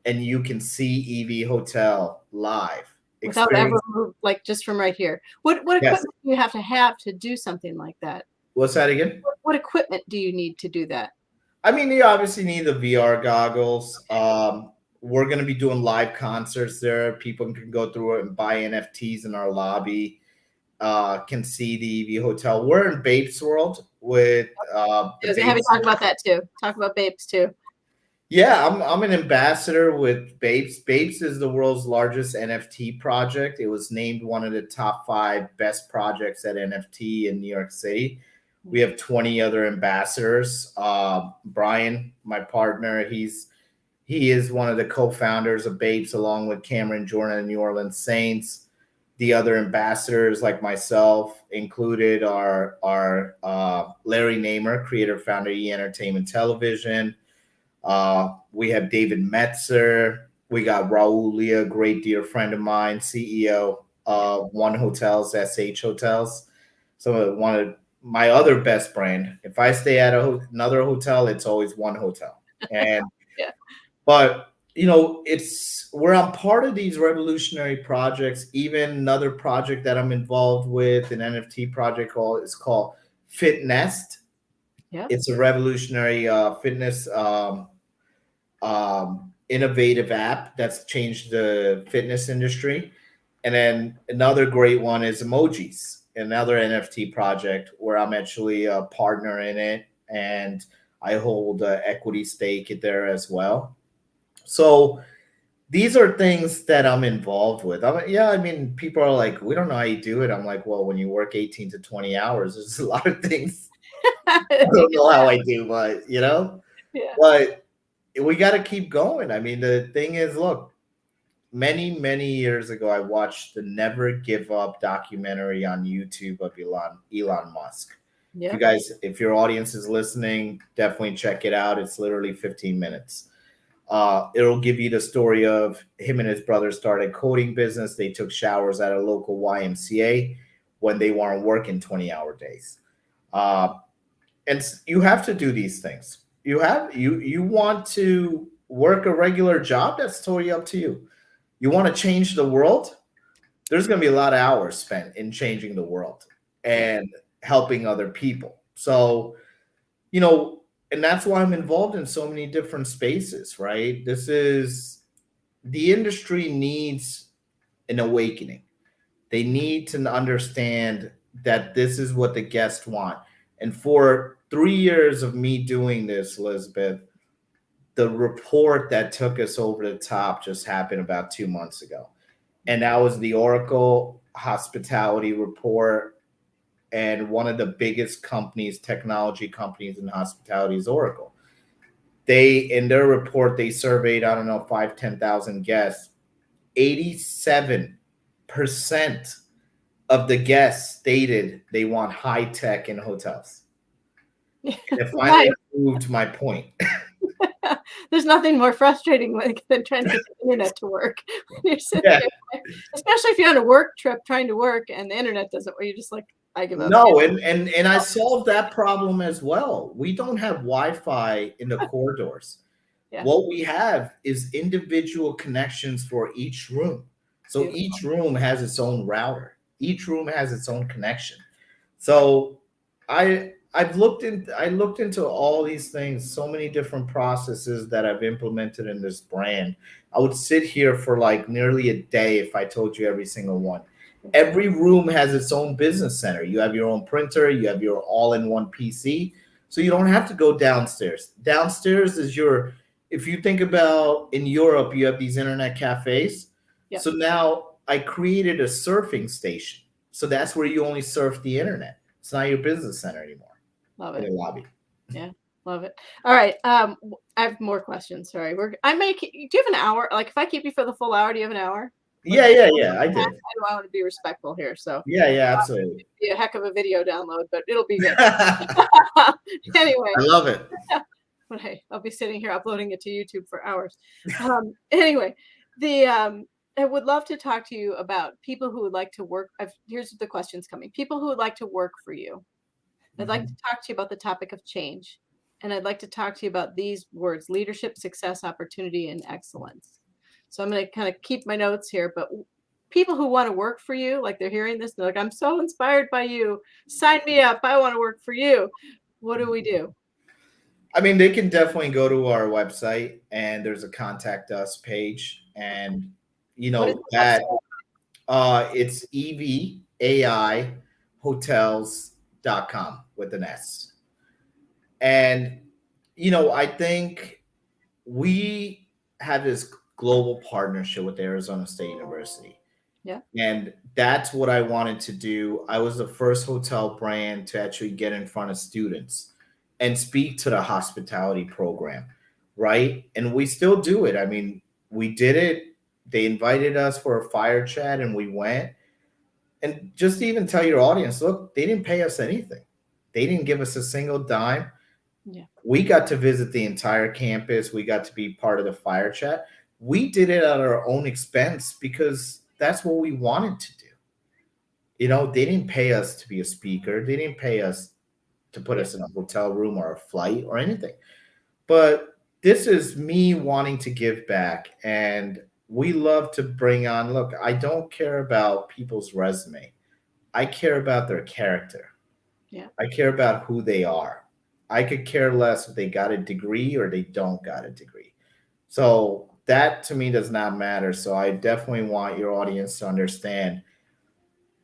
and you can see EV Hotel live. Without ever Experience. like just from right here. What Yes. equipment do you have to do something like that? What's that again? What equipment do you need to do that? I mean, you obviously need the VR goggles. We're going to be doing live concerts there. People can go through it and buy NFTs in our lobby. Can see the EV Hotel. We're in Babes World with the Have you Babes. talk about that too? Talk about Babes too. Yeah, I'm an ambassador with Babes. Babes is the world's largest NFT project. It was named one of the top 5 best projects at NFT in New York City. We have 20 other ambassadors. Brian, my partner, he is one of the co-founders of Babes, along with Cameron Jordan and New Orleans Saints. The other ambassadors, like myself, included are Larry Namer, creator founder of E Entertainment Television. We have David Metzer. We got Raul Leah, great dear friend of mine, CEO of One Hotels, SH Hotels. So one of my other best brand. If I stay at another hotel, it's always One Hotel. And Yeah. but it's where I'm part of these revolutionary projects. Even another project that I'm involved with, an NFT project called Fitnest. Yeah. It's a revolutionary fitness innovative app that's changed the fitness industry. And then another great one is emojis, another NFT project where I'm actually a partner in it, and I hold equity stake there as well. So these are things that I'm involved with. I mean, people are like, we don't know how you do it. I'm like, well, when you work 18 to 20 hours, there's a lot of things I don't know how I do, but Yeah. but we got to keep going. I mean, the thing is, look, many years ago, I watched the Never Give Up documentary on YouTube of Elon Musk. Yeah. If your audience is listening, definitely check it out. It's literally 15 minutes. It'll give you the story of him and his brother started coding business. They took showers at a local YMCA when they weren't working 20-hour days. Uh, and you have to do these things. You want to work a regular job, that's totally up to you. You want to change the world, there's going to be a lot of hours spent in changing the world Yeah. and helping other people. So, you know, and that's why I'm involved in so many different spaces, right? This is the industry needs an awakening. They need to understand that this is what the guests want. And for 3 years of me doing this, Elizabeth, the report that took us over the top just happened about 2 months ago. And that was the Oracle Hospitality report. And one of the biggest companies, technology companies in hospitality, is Oracle. In their report, they surveyed, I don't know, 5, 10,000 guests. 87% of the guests stated they want high tech in hotels. And it Right. finally proved my point. There's nothing more frustrating than trying to get the internet to work when you're sitting Yeah. there, especially if you're on a work trip trying to work and the internet doesn't work. You're just like, I give up. No, and I solved that problem as well. We don't have Wi-Fi in the corridors. Yeah. What we have is individual connections for each room. So Beautiful. each room has its own router. Each room has its own connection. So I looked into all these things, so many different processes that I've implemented in this brand. I would sit here for like nearly a day if I told you every single one. Every room has its own business center. You have your own printer, you have your all-in-one PC. So you don't have to go downstairs. Downstairs is if you think about in Europe, you have these internet cafes. Yeah. So now I created a surfing station. So that's where you only surf the internet. It's not your business center anymore. Love In it. the lobby. Yeah. Love it. All right. I have more questions. Sorry. Do you have an hour? Like if I keep you for the full hour, do you have an hour? Yeah, yeah, I did. I want to be respectful here. So Yeah, absolutely. be a heck of a video download, but it'll be good. I Anyway, love it. but hey, I'll be sitting here uploading it to YouTube for hours. Anyway, I would love to talk to you about people who would like to work. Here's the questions coming. People who would like to work for you. I'd like to talk to you about the topic of change. And I'd like to talk to you about these words: leadership, success, opportunity, and excellence. So I'm going to kind of keep my notes here, but people who want to work for you, like they're hearing this, they're like, I'm so inspired by you. Sign me up. I want to work for you. What do we do? I mean, they can definitely go to our website and there's a contact us page. And What is the that website? it's evaihotels.com with an S. And I think we have this global partnership with Arizona State University. Yeah. And that's what I wanted to do. I was the first hotel brand to actually get in front of students and speak to the hospitality program, right? And we still do it. I mean, we did it. They invited us for a fire chat and we went. And just to even tell your audience, look, they didn't pay us anything. They didn't give us a single dime. Yeah. We got to visit the entire campus. We got to be part of the fire chat. We did it at our own expense because that's what we wanted to do. They didn't pay us to be a speaker. They didn't pay us to put us in a hotel room or a flight or anything. But this is me wanting to give back, and we love to bring on. Look, I don't care about people's resume. I care about their character. Yeah. I care about who they are. I could care less if they got a degree or they don't got a degree. So that to me does not matter. So I definitely want your audience to understand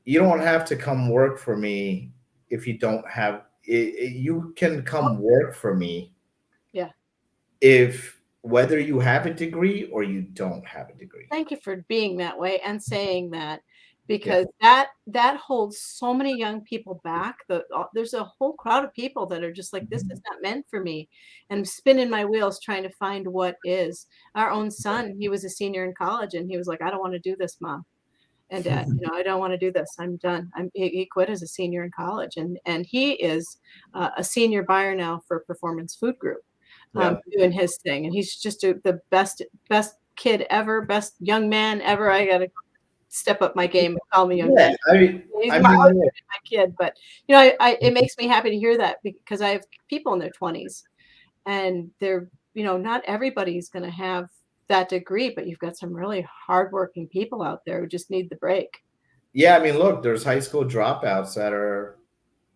you don't have to come work for me if you don't have you can Well, come work for me yeah. if whether you have a degree or you don't have a degree. Thank you for being that way and saying that, Yeah. because that holds so many young people back. There's a whole crowd of people that are just like, this is Mhm. not meant for me, and spinning my wheels trying to find what is. Our own son, he was a senior in college, and he was like, I don't want to do this, mom and dad. I don't want to do this. I'm done. He quit as a senior in college, and he is a senior buyer now for Performance Food Group, Yeah. doing his thing, and he's just the best kid ever, best young man ever. I gotta step up my game. Call me young man. Yeah. I mean, He's I my mean, always look, been my kid, but it makes me happy to hear that, because I have people in their 20s, and they're not everybody's going to have that degree, but you've got some really hardworking people out there who just need the break. yeah, I mean, look, there's high school dropouts that are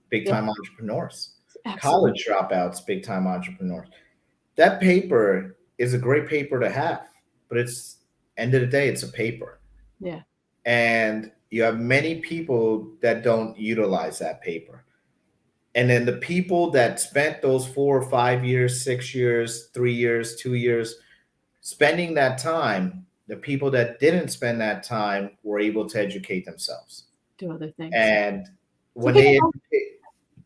big Yeah, time entrepreneurs, absolutely. college dropouts, big time entrepreneurs. That paper is a great paper to have, but it's end of the day, it's a paper. Yeah, And you have many people that don't utilize that paper. And then the people that spent those 4 or 5 years, 6 years, 3 years, 2 years, spending that time, the people that didn't spend that time were able to educate themselves. do other things. And Some when people they don't. educate,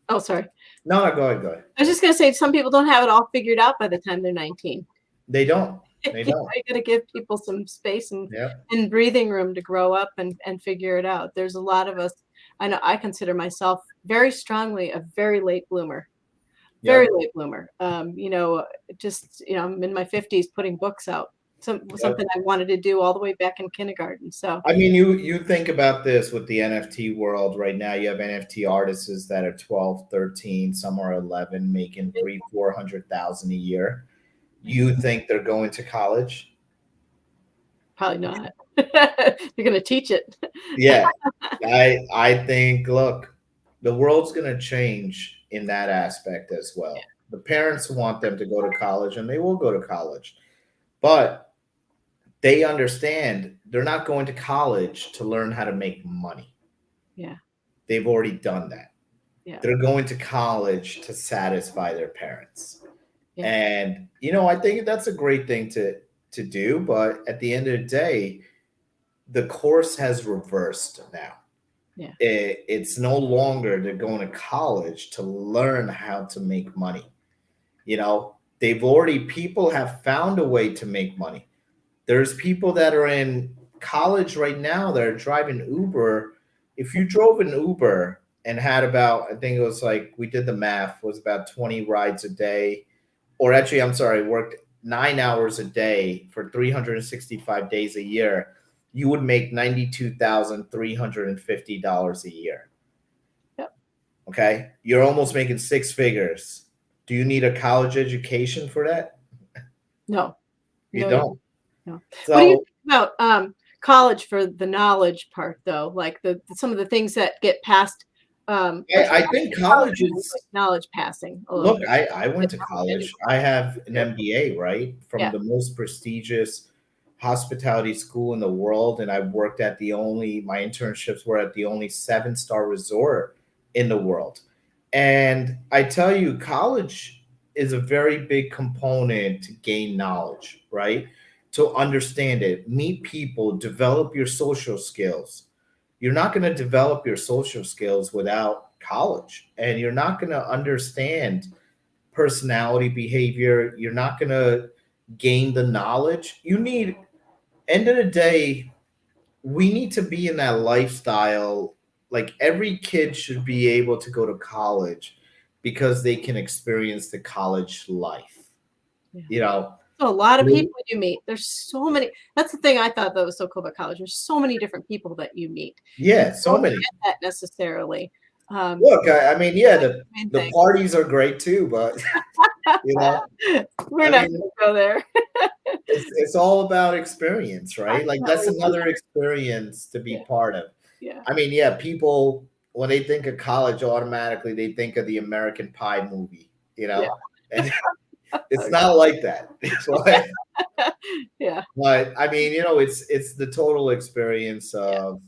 Oh, sorry. no, no, go ahead, go ahead. I was just going to say, some people don't have it all figured out by the time they're 19. They don't. They don't. I gotta give people some space Yep. and breathing room to grow up and figure it out. There's a lot of us. I know I consider myself very strongly a very late bloomer. Very Yep. late bloomer. Just I'm in my 50s putting books out. Yep. Something I wanted to do all the way back in kindergarten. So I mean, you think about this with the NFT world right now. You have NFT artists that are 12, 13, some are 11, making 300,000, 400,000 a year. You think they're going to college? probably not. You're gonna teach it. Yeah, I think. Look, the world's going to change in that aspect as well. The parents want them to go to college, and they will go to college, but they understand they're not going to college to learn how to make money. Yeah, They've already done that. yeah, They're going to college to satisfy their parents. yeah, And I think that's a great thing to do, but at the end of the day, the course has reversed now. yeah, It's no longer they're going to college to learn how to make money. They've already people have found a way to make money. There's people that are in college right now that are driving Uber. If you drove an Uber and had about, I think it was like, we did the math, was about 20 rides a day, or actually, I'm sorry, worked 9 hours a day for 365 days a year, you would make $92,350 a year. yep. Okay. You're almost making six figures. Do you need a college education for that? No, You no, you don't. no. What do you So think about college for the knowledge part, though? Like some of the things that get passed. Or I think college is, like knowledge passing a little look, bit. I Get went to educated. college. I have an MBA, right? From Yeah, the most prestigious hospitality school in the world. And I worked at my internships were at the only 7-star resort in the world. And I tell you, college is a very big component to gain knowledge, right? To understand it, meet people, develop your social skills. You're not going to develop your social skills without college, and you're not going to understand personality behavior. You're not going to gain the knowledge you need. End of the day, we need to be in that lifestyle. Like every kid should be able to go to college because they can experience the college life. yeah. You know, So a lot of people you meet. There's so many. That's the thing I thought that was so cool about college. There's so many different people that you meet, and yeah, you so don't many. get that necessarily. Look, I mean, yeah, Main the thing. parties are great too, but you know, We're I not mean, gonna go there. it's all about experience, right? Like that's Definitely. another experience to be Yeah, part of. yeah, I mean, yeah, people when they think of college, automatically they think of the American Pie movie, yeah. and it's not like that. Yeah, But I mean, it's the total experience of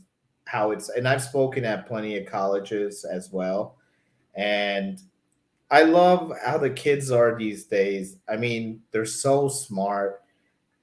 how it's, and I've spoken at plenty of colleges as well, and I love how the kids are these days. I mean, they're so smart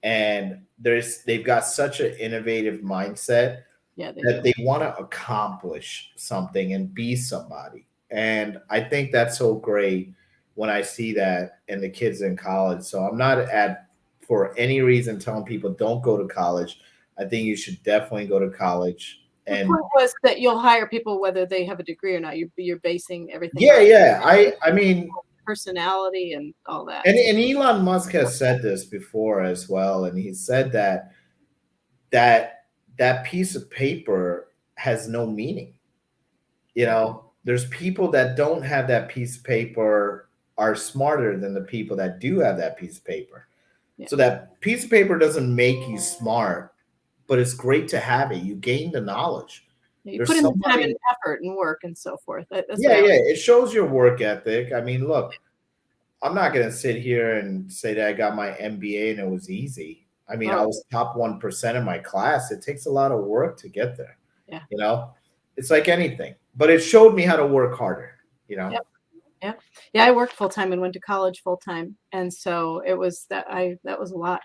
and they've got such an innovative mindset yeah, they that do. they want to accomplish something and be somebody. And I think that's so great when I see that in the kids in college. So I'm not at for any reason telling people don't go to college. I think you should definitely go to college. The And point was that you'll hire people whether they have a degree or not. You're basing everything yeah, on yeah. I mean, personality and all that. and Elon Musk has said this before as well, and he said that that piece of paper has no meaning. There's people that don't have that piece of paper are smarter than the people that do have that piece of paper. Yeah. So that piece of paper doesn't make you smart, but it's great to have it. You gain the knowledge. You put There's in the time and somebody, effort and work and so forth. That's yeah, what I yeah. It shows your work ethic. I mean, look, I'm not gonna sit here and say that I got my MBA and it was easy. I mean, I oh, was top 1% of my class. It takes a lot of work to get there. yeah. You know, it's like anything, but it showed me how to work harder. You know. Yep. Yeah. Yeah, I worked full time and went to college full time. And so it was that was a lot.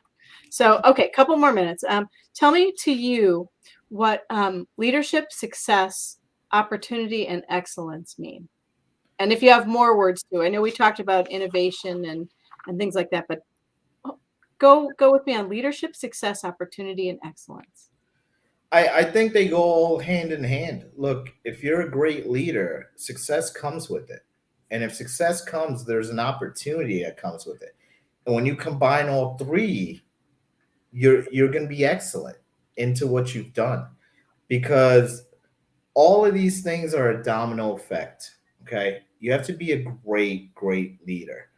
So, okay, couple more minutes. Tell me to you what leadership, success, opportunity, and excellence mean. And if you have more words too, I know we talked about innovation and things like that, but oh, go with me on leadership, success, opportunity, and excellence. I think they go all hand in hand. Look, if you're a great leader, success comes with it. And if success comes, there's an opportunity that comes with it. And when you combine all three, you're going to be excellent into what you've done because all of these things are a domino effect. Okay. You have to be a great leader.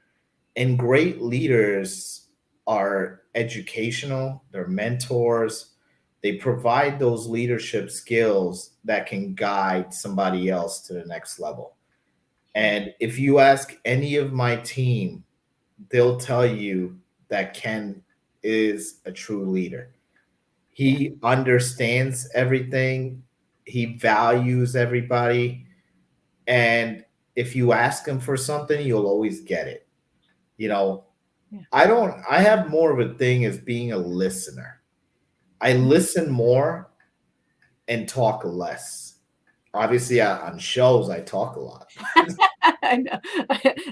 And great leaders are educational, they're mentors, they provide those leadership skills that can guide somebody else to the next level. And if you ask any of my team, they'll tell you that Ken is a true leader. Yeah. He understands everything, he values everybody. And if you ask him for something, you'll always get it. You know, Yeah. I have more of a thing as being a listener. I listen more and talk less. Obviously, on shows, I talk a lot. I know.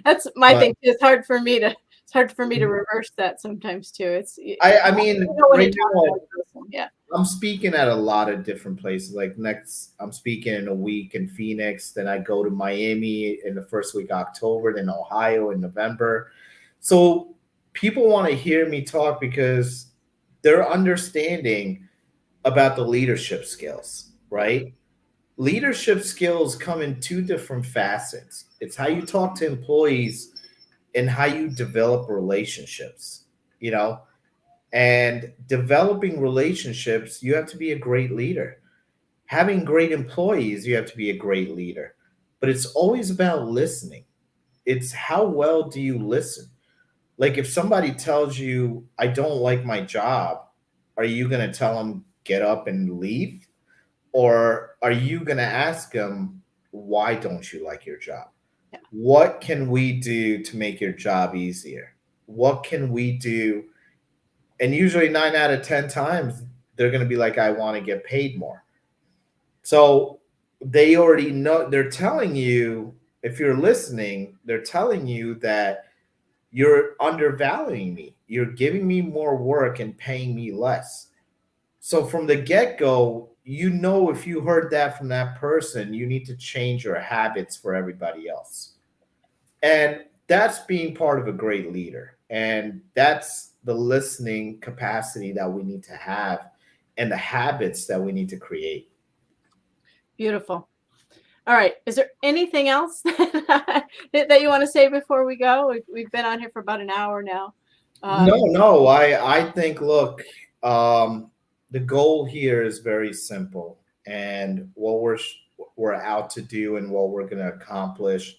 That's my But thing too. It's hard for me to reverse that sometimes too. I You mean, know when you right talk now, about a person. Yeah. I'm speaking at a lot of different places. Like next, I'm speaking in a week in Phoenix. Then I go to Miami in the first week of October. Then Ohio in November. So people want to hear me talk because they're understanding about the leadership skills, Yeah. right? Leadership skills come in two different facets. It's how you talk to employees and how you develop relationships, you know? And developing relationships, you have to be a great leader. Having great employees, you have to be a great leader. But it's always about listening. It's how well do you listen? Like if somebody tells you, I don't like my job, are you going to tell them, get up and leave? Or are you going to ask them, why don't you like your job? Yeah. What can we do to make your job easier? What can we do? And usually 9 out of 10 times, they're going to be like, I want to get paid more. So they already know, they're telling you, if you're listening, they're telling you that you're undervaluing me. You're giving me more work and paying me less. So from the get go, if you heard that from that person, you need to change your habits for everybody else. And that's being part of a great leader. And that's the listening capacity that we need to have and the habits that we need to create. Beautiful. All right. Is there anything else that you want to say before we go? We've been on here for about an hour now. No. I think, look, the goal here is very simple, and what we're out to do and what we're going to accomplish,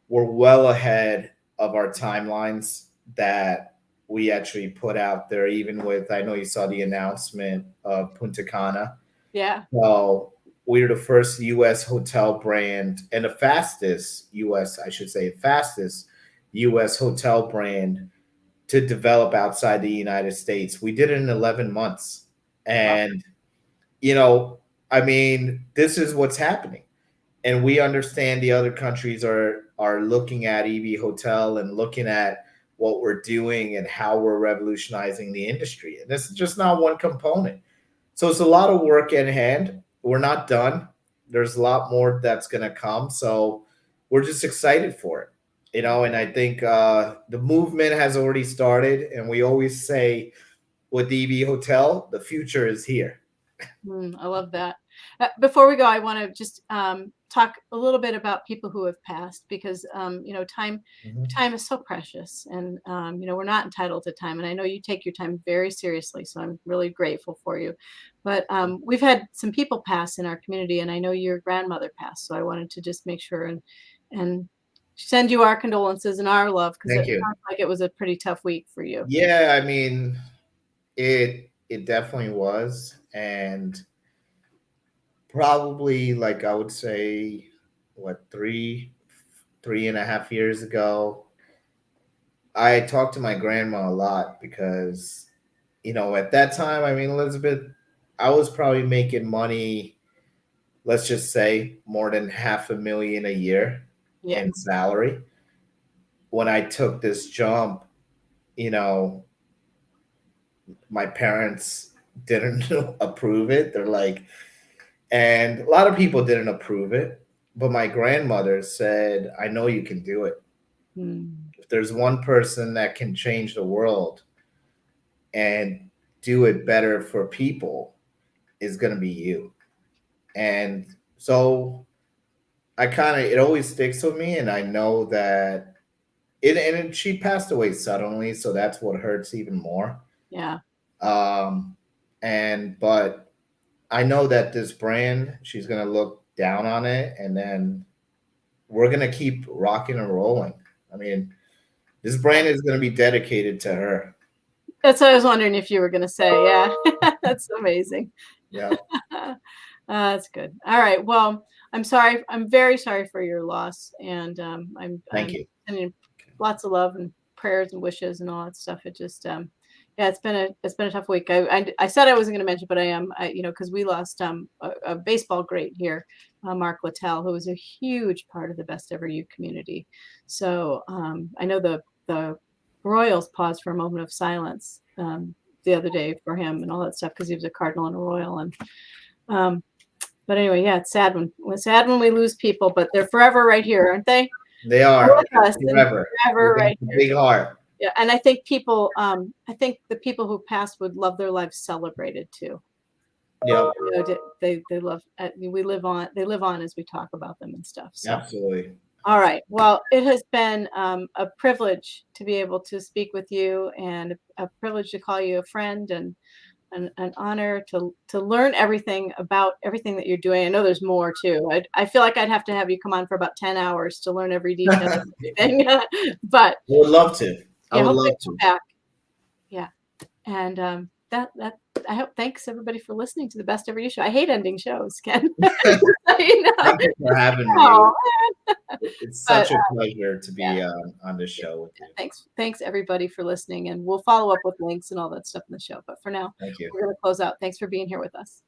we're well ahead of our timelines that we actually put out there. Even with, I know you saw the announcement of Punta Cana. Yeah. Well, we're the first U.S. hotel brand and the fastest U.S. I should say fastest U.S. hotel brand to develop outside the United States. We did it in 11 months. Wow. And, you know, I mean, this is what's happening. And we understand the other countries are looking at EV Hotel and looking at what we're doing and how we're revolutionizing the industry. And this is just not one component. So it's a lot of work in hand. We're not done. There's a lot more that's going to come. So we're just excited for it, you know. And I think the movement has already started. And we always say with the EV Hotel, the future is here. I love that. Before we go, I want to just talk a little bit about people who have passed, because time Mhm. time is so precious, and we're not entitled to time. And I know you take your time very seriously, so I'm really grateful for you. But we've had some people pass in our community, and I know your grandmother passed, so I wanted to just make sure and send you our condolences and our love, because it Thank you. sounds like it was a pretty tough week for you. Yeah, I mean, it definitely was. And probably, like, I would say, what, 3.5 years ago, I talked to my grandma a lot because, at that time, I mean, Elizabeth, I was probably making money, let's just say more than 500,000 a year Yeah. in salary. When I took this jump, you know, my parents didn't approve it. They're like, and a lot of people didn't approve it, but my grandmother said, I know you can do it. Mm, If there's one person that can change the world and do it better for people, is going to be you. And so it always sticks with me. And I know that she passed away suddenly. So that's what hurts even more. yeah. Um, but I know that this brand, she's going to look down on it, and then we're going to keep rocking and rolling. I mean, this brand is going to be dedicated to her. That's what I was wondering if you were going to say. Yeah, that's amazing. Yeah. That's good. All right. Well, I'm sorry. I'm very sorry for your loss, and Thank I'm you. sending lots of love and prayers and wishes and all that stuff. It just yeah, it's been a tough week. I said I wasn't going to mention, but I am. Because we lost a baseball great here, Mark Littell, who was a huge part of the Best Ever You community. So I know the Royals paused for a moment of silence the other day for him and all that stuff, because he was a Cardinal and a Royal. And um, but anyway, yeah, it's sad when we lose people, but they're forever right here, aren't they? They are With us and forever. They forever got right the here. big heart. Yeah, and I think the people who passed would love their lives celebrated too. Yep. They love. We live on. They live on as we talk about them and stuff. So. Absolutely. All right. Well, it has been a privilege to be able to speak with you, and a privilege to call you a friend, and an honor to learn everything about everything that you're doing. I know there's more too. I feel like I'd have to have you come on for about 10 hours to learn every detail of everything. But I would love to. I yeah, would hopefully love come to. back. Yeah. And that I hope, thanks everybody for listening to the Best Ever You show. I hate ending shows, Ken. You know? Thank you for having me. Oh, It's but such a pleasure to yeah. be on this show with you. Thanks everybody for listening, and we'll follow up with links and all that stuff in the show. But for now, Thank you. we're going to close out. Thanks for being here with us.